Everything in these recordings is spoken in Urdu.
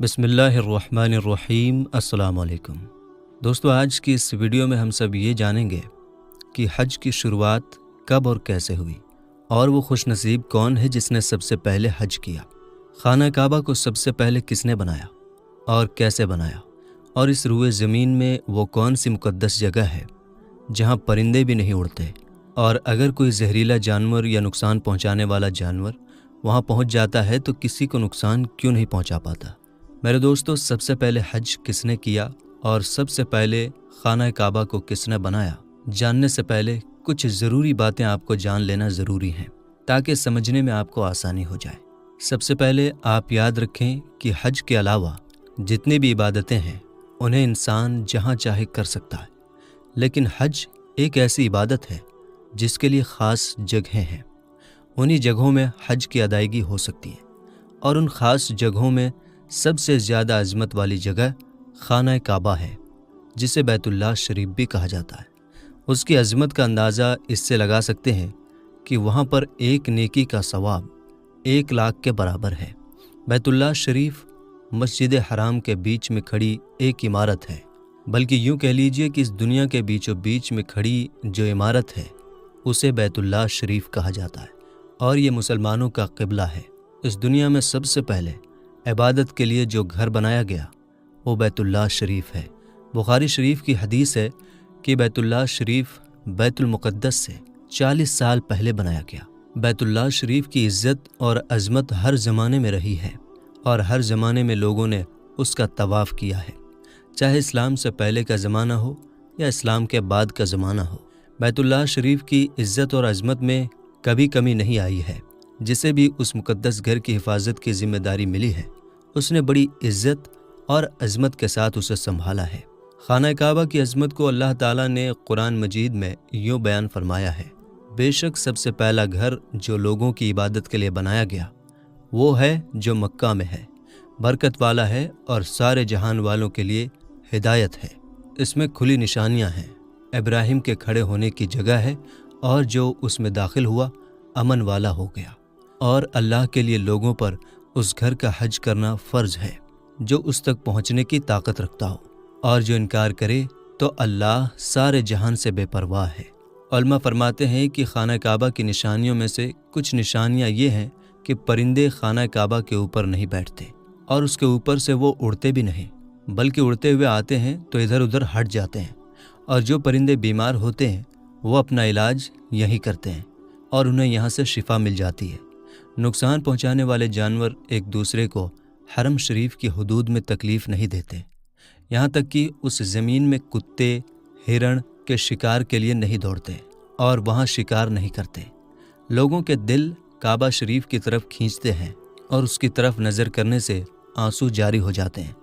بسم اللہ الرحمن الرحیم۔ السلام علیکم دوستو، آج کی اس ویڈیو میں ہم سب یہ جانیں گے کہ حج کی شروعات کب اور کیسے ہوئی، اور وہ خوش نصیب کون ہے جس نے سب سے پہلے حج کیا، خانہ کعبہ کو سب سے پہلے کس نے بنایا اور کیسے بنایا، اور اس روئے زمین میں وہ کون سی مقدس جگہ ہے جہاں پرندے بھی نہیں اڑتے، اور اگر کوئی زہریلا جانور یا نقصان پہنچانے والا جانور وہاں پہنچ جاتا ہے تو کسی کو نقصان کیوں نہیں پہنچا پاتا۔ میرے دوستو، سب سے پہلے حج کس نے کیا اور سب سے پہلے خانہ کعبہ کو کس نے بنایا، جاننے سے پہلے کچھ ضروری باتیں آپ کو جان لینا ضروری ہیں تاکہ سمجھنے میں آپ کو آسانی ہو جائے۔ سب سے پہلے آپ یاد رکھیں کہ حج کے علاوہ جتنی بھی عبادتیں ہیں انہیں انسان جہاں چاہے کر سکتا ہے، لیکن حج ایک ایسی عبادت ہے جس کے لیے خاص جگہیں ہیں۔ انہی جگہوں میں حج کی ادائیگی ہو سکتی ہے، اور ان خاص جگہوں میں سب سے زیادہ عظمت والی جگہ خانہ کعبہ ہے، جسے بیت اللہ شریف بھی کہا جاتا ہے۔ اس کی عظمت کا اندازہ اس سے لگا سکتے ہیں کہ وہاں پر ایک نیکی کا ثواب 1,00,000 کے برابر ہے۔ بیت اللہ شریف مسجد حرام کے بیچ میں کھڑی ایک عمارت ہے، بلکہ یوں کہہ لیجئے کہ اس دنیا کے بیچوں بیچ میں کھڑی جو عمارت ہے اسے بیت اللہ شریف کہا جاتا ہے، اور یہ مسلمانوں کا قبلہ ہے۔ اس دنیا میں سب سے پہلے عبادت کے لیے جو گھر بنایا گیا وہ بیت اللہ شریف ہے۔ بخاری شریف کی حدیث ہے کہ بیت اللہ شریف بیت المقدس سے 40 سال پہلے بنایا گیا۔ بیت اللہ شریف کی عزت اور عظمت ہر زمانے میں رہی ہے، اور ہر زمانے میں لوگوں نے اس کا طواف کیا ہے، چاہے اسلام سے پہلے کا زمانہ ہو یا اسلام کے بعد کا زمانہ ہو۔ بیت اللہ شریف کی عزت اور عظمت میں کبھی کمی نہیں آئی ہے۔ جسے بھی اس مقدس گھر کی حفاظت کی ذمہ داری ملی ہے، اس نے بڑی عزت اور عظمت کے ساتھ اسے سنبھالا ہے۔ خانہ کعبہ کی عظمت کو اللہ تعالیٰ نے قرآن مجید میں یوں بیان فرمایا ہے: بے شک سب سے پہلا گھر جو لوگوں کی عبادت کے لیے بنایا گیا وہ ہے جو مکہ میں ہے، برکت والا ہے اور سارے جہان والوں کے لیے ہدایت ہے۔ اس میں کھلی نشانیاں ہیں، ابراہیم کے کھڑے ہونے کی جگہ ہے، اور جو اس میں داخل ہوا امن والا ہو گیا، اور اللہ کے لیے لوگوں پر اس گھر کا حج کرنا فرض ہے جو اس تک پہنچنے کی طاقت رکھتا ہو، اور جو انکار کرے تو اللہ سارے جہان سے بے پرواہ ہے۔ علماء فرماتے ہیں کہ خانہ کعبہ کی نشانیوں میں سے کچھ نشانیاں یہ ہیں کہ پرندے خانہ کعبہ کے اوپر نہیں بیٹھتے، اور اس کے اوپر سے وہ اڑتے بھی نہیں، بلکہ اڑتے ہوئے آتے ہیں تو ادھر ادھر ہٹ جاتے ہیں، اور جو پرندے بیمار ہوتے ہیں وہ اپنا علاج یہیں کرتے ہیں، اور انہیں یہاں سے شفا مل جاتی ہے۔ نقصان پہنچانے والے جانور ایک دوسرے کو حرم شریف کی حدود میں تکلیف نہیں دیتے، یہاں تک کہ اس زمین میں کتے، ہرن کے شکار کے لیے نہیں دوڑتے اور وہاں شکار نہیں کرتے۔ لوگوں کے دل کعبہ شریف کی طرف کھینچتے ہیں، اور اس کی طرف نظر کرنے سے آنسو جاری ہو جاتے ہیں۔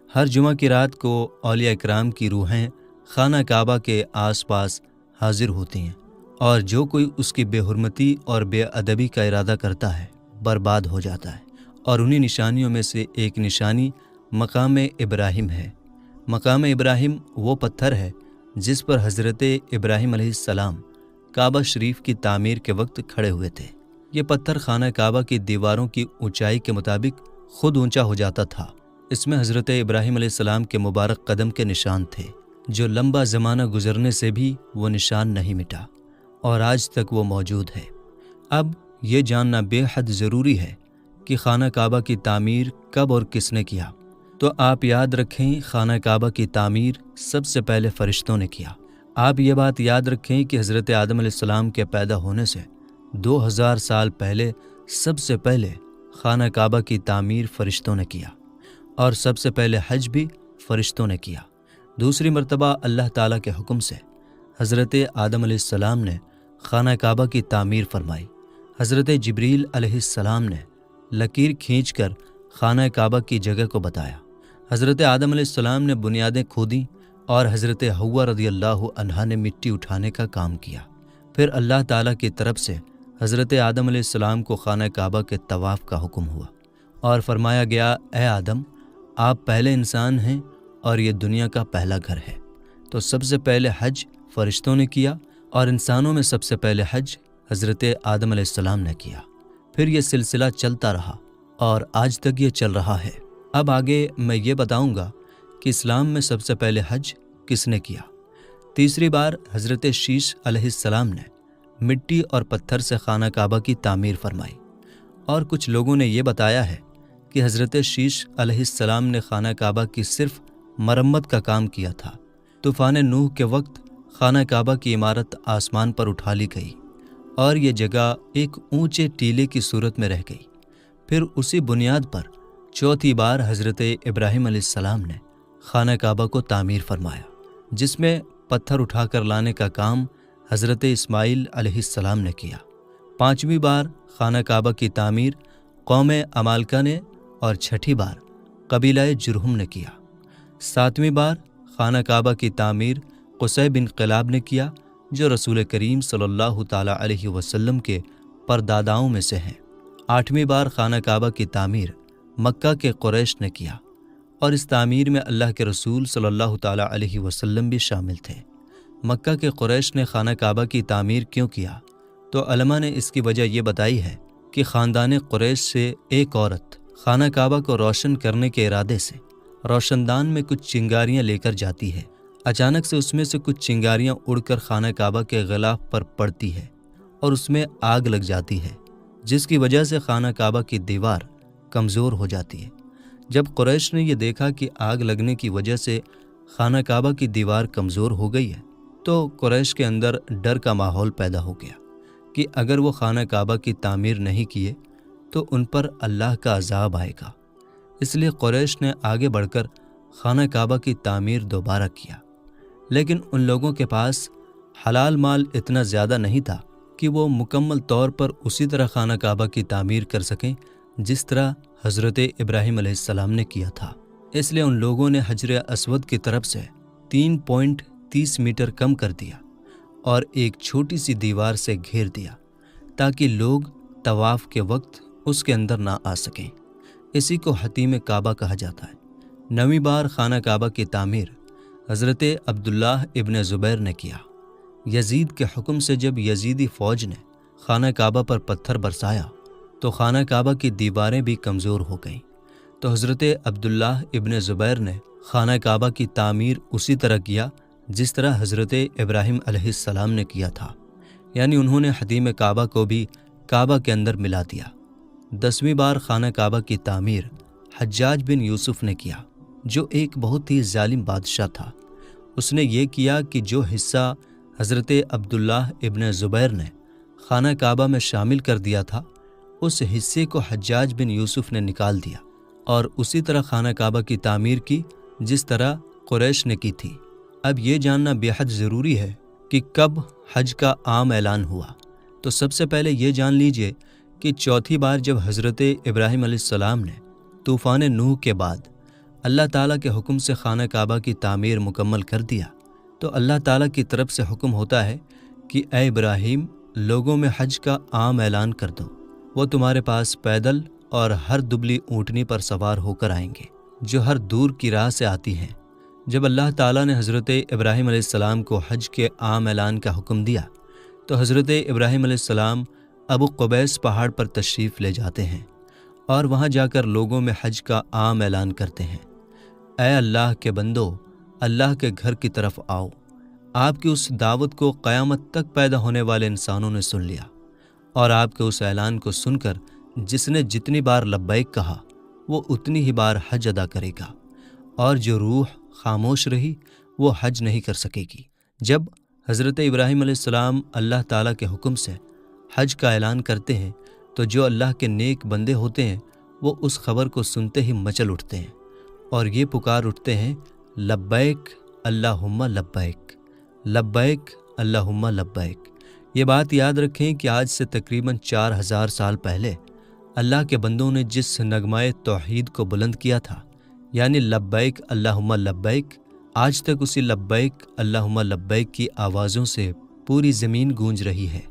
ہر جمعہ کی رات کو اولیاء اکرام کی روحیں خانہ کعبہ کے آس پاس حاضر ہوتی ہیں، اور جو کوئی اس کی بے حرمتی اور بے ادبی کا ارادہ کرتا ہے برباد ہو جاتا ہے۔ اور انہی نشانیوں میں سے ایک نشانی مقام ابراہیم ہے۔ مقام ابراہیم وہ پتھر ہے جس پر حضرت ابراہیم علیہ السلام کعبہ شریف کی تعمیر کے وقت کھڑے ہوئے تھے۔ یہ پتھر خانہ کعبہ کی دیواروں کی اونچائی کے مطابق خود اونچا ہو جاتا تھا۔ اس میں حضرت ابراہیم علیہ السلام کے مبارک قدم کے نشان تھے، جو لمبا زمانہ گزرنے سے بھی وہ نشان نہیں مٹا، اور آج تک وہ موجود ہے۔ اب یہ جاننا بے حد ضروری ہے کہ خانہ کعبہ کی تعمیر کب اور کس نے کیا۔ تو آپ یاد رکھیں، خانہ کعبہ کی تعمیر سب سے پہلے فرشتوں نے کیا۔ آپ یہ بات یاد رکھیں کہ حضرت آدم علیہ السلام کے پیدا ہونے سے 2000 سال پہلے سب سے پہلے خانہ کعبہ کی تعمیر فرشتوں نے کیا، اور سب سے پہلے حج بھی فرشتوں نے کیا۔ دوسری مرتبہ اللہ تعالیٰ کے حکم سے حضرت آدم علیہ السلام نے خانہ کعبہ کی تعمیر فرمائی۔ حضرت جبریل علیہ السلام نے لکیر کھینچ کر خانہ کعبہ کی جگہ کو بتایا۔ حضرت آدم علیہ السلام نے بنیادیں کھودیں، اور حضرت حوا رضی اللہ عنہا نے مٹی اٹھانے کا کام کیا۔ پھر اللہ تعالیٰ کی طرف سے حضرت آدم علیہ السلام کو خانہ کعبہ کے طواف کا حکم ہوا، اور فرمایا گیا: اے آدم، آپ پہلے انسان ہیں اور یہ دنیا کا پہلا گھر ہے۔ تو سب سے پہلے حج فرشتوں نے کیا، اور انسانوں میں سب سے پہلے حج حضرت آدم علیہ السلام نے کیا۔ پھر یہ سلسلہ چلتا رہا اور آج تک یہ چل رہا ہے۔ اب آگے میں یہ بتاؤں گا کہ اسلام میں سب سے پہلے حج کس نے کیا۔ تیسری بار حضرت شیش علیہ السلام نے مٹی اور پتھر سے خانہ کعبہ کی تعمیر فرمائی، اور کچھ لوگوں نے یہ بتایا ہے کہ حضرت شیش علیہ السلام نے خانہ کعبہ کی صرف مرمت کا کام کیا تھا۔ طوفان نوح کے وقت خانہ کعبہ کی عمارت آسمان پر اٹھا لی گئی اور یہ جگہ ایک اونچے ٹیلے کی صورت میں رہ گئی۔ پھر اسی بنیاد پر چوتھی بار حضرت ابراہیم علیہ السلام نے خانہ کعبہ کو تعمیر فرمایا، جس میں پتھر اٹھا کر لانے کا کام حضرت اسماعیل علیہ السلام نے کیا۔ پانچویں بار خانہ کعبہ کی تعمیر قوم عمالقہ نے اور چھٹی بار قبیلہ جرہم نے کیا۔ ساتویں بار خانہ کعبہ کی تعمیر قصی بن کلاب نے کیا، جو رسول کریم صلی اللہ تعالیٰ علیہ وسلم کے پرداداؤں میں سے ہیں۔ آٹھویں بار خانہ کعبہ کی تعمیر مکہ کے قریش نے کیا، اور اس تعمیر میں اللہ کے رسول صلی اللہ تعالیٰ علیہ وسلم بھی شامل تھے۔ مکہ کے قریش نے خانہ کعبہ کی تعمیر کیوں کیا؟ تو علماء نے اس کی وجہ یہ بتائی ہے کہ خاندان قریش سے ایک عورت خانہ کعبہ کو روشن کرنے کے ارادے سے روشن دان میں کچھ چنگاریاں لے کر جاتی ہے۔ اچانک سے اس میں سے کچھ چنگاریاں اڑ کر خانہ کعبہ کے غلاف پر پڑتی ہے اور اس میں آگ لگ جاتی ہے، جس کی وجہ سے خانہ کعبہ کی دیوار کمزور ہو جاتی ہے۔ جب قریش نے یہ دیکھا کہ آگ لگنے کی وجہ سے خانہ کعبہ کی دیوار کمزور ہو گئی ہے، تو قریش کے اندر ڈر کا ماحول پیدا ہو گیا کہ اگر وہ خانہ کعبہ کی تعمیر نہیں کیے تو ان پر اللہ کا عذاب آئے گا۔ اس لیے قریش نے آگے بڑھ کر خانہ کعبہ کی تعمیر دوبارہ کیا، لیکن ان لوگوں کے پاس حلال مال اتنا زیادہ نہیں تھا کہ وہ مکمل طور پر اسی طرح خانہ کعبہ کی تعمیر کر سکیں جس طرح حضرت ابراہیم علیہ السلام نے کیا تھا۔ اس لیے ان لوگوں نے حجر اسود کی طرف سے 3.30 میٹر کم کر دیا اور ایک چھوٹی سی دیوار سے گھیر دیا تاکہ لوگ طواف کے وقت اس کے اندر نہ آ سکیں۔ اسی کو حطیم کعبہ کہا جاتا ہے۔ 9ویں بار خانہ کعبہ کی تعمیر حضرت عبداللہ ابن زبیر نے کیا۔ یزید کے حکم سے جب یزیدی فوج نے خانہ کعبہ پر پتھر برسایا تو خانہ کعبہ کی دیواریں بھی کمزور ہو گئیں، تو حضرت عبداللہ ابن زبیر نے خانہ کعبہ کی تعمیر اسی طرح کیا جس طرح حضرت ابراہیم علیہ السلام نے کیا تھا، یعنی انہوں نے حطیم کعبہ کو بھی کعبہ کے اندر ملا دیا۔ 10ویں بار خانہ کعبہ کی تعمیر حجاج بن یوسف نے کیا، جو ایک بہت ہی ظالم بادشاہ تھا۔ اس نے یہ کیا کہ جو حصہ حضرت عبداللہ ابن زبیر نے خانہ کعبہ میں شامل کر دیا تھا، اس حصے کو حجاج بن یوسف نے نکال دیا اور اسی طرح خانہ کعبہ کی تعمیر کی جس طرح قریش نے کی تھی۔ اب یہ جاننا بے حد ضروری ہے کہ کب حج کا عام اعلان ہوا۔ تو سب سے پہلے یہ جان لیجئے کہ چوتھی بار جب حضرت ابراہیم علیہ السلام نے طوفان نوح کے بعد اللہ تعالیٰ کے حکم سے خانہ کعبہ کی تعمیر مکمل کر دیا، تو اللہ تعالیٰ کی طرف سے حکم ہوتا ہے کہ اے ابراہیم، لوگوں میں حج کا عام اعلان کر دو، وہ تمہارے پاس پیدل اور ہر دبلی اونٹنی پر سوار ہو کر آئیں گے جو ہر دور کی راہ سے آتی ہیں۔ جب اللہ تعالیٰ نے حضرت ابراہیم علیہ السلام کو حج کے عام اعلان کا حکم دیا تو حضرت ابراہیم علیہ السلام ابو قبیس پہاڑ پر تشریف لے جاتے ہیں اور وہاں جا کر لوگوں میں حج کا عام اعلان کرتے ہیں۔ اے اللہ کے بندو، اللہ کے گھر کی طرف آؤ۔ آپ کی اس دعوت کو قیامت تک پیدا ہونے والے انسانوں نے سن لیا، اور آپ کے اس اعلان کو سن کر جس نے جتنی بار لبیک کہا وہ اتنی ہی بار حج ادا کرے گا، اور جو روح خاموش رہی وہ حج نہیں کر سکے گی۔ جب حضرت ابراہیم علیہ السلام اللہ تعالیٰ کے حکم سے حج کا اعلان کرتے ہیں تو جو اللہ کے نیک بندے ہوتے ہیں وہ اس خبر کو سنتے ہی مچل اٹھتے ہیں اور یہ پکار اٹھتے ہیں، لبیک اللہم لبیک، لبیک اللہم لبیک۔ یہ بات یاد رکھیں کہ آج سے تقریباً 4000 سال پہلے اللہ کے بندوں نے جس نغمہ توحید کو بلند کیا تھا، یعنی لبیک اللہم لبیک، آج تک اسی لبیک اللہم لبیک کی آوازوں سے پوری زمین گونج رہی ہے۔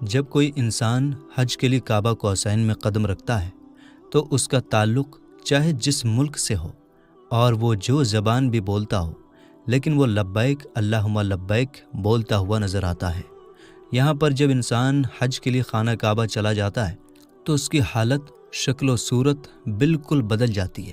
جب کوئی انسان حج کے لیے کعبہ کوسین میں قدم رکھتا ہے تو اس کا تعلق چاہے جس ملک سے ہو اور وہ جو زبان بھی بولتا ہو، لیکن وہ لبیک اللہم لبیک بولتا ہوا نظر آتا ہے۔ یہاں پر جب انسان حج کے لیے خانہ کعبہ چلا جاتا ہے تو اس کی حالت، شکل و صورت بالکل بدل جاتی ہے۔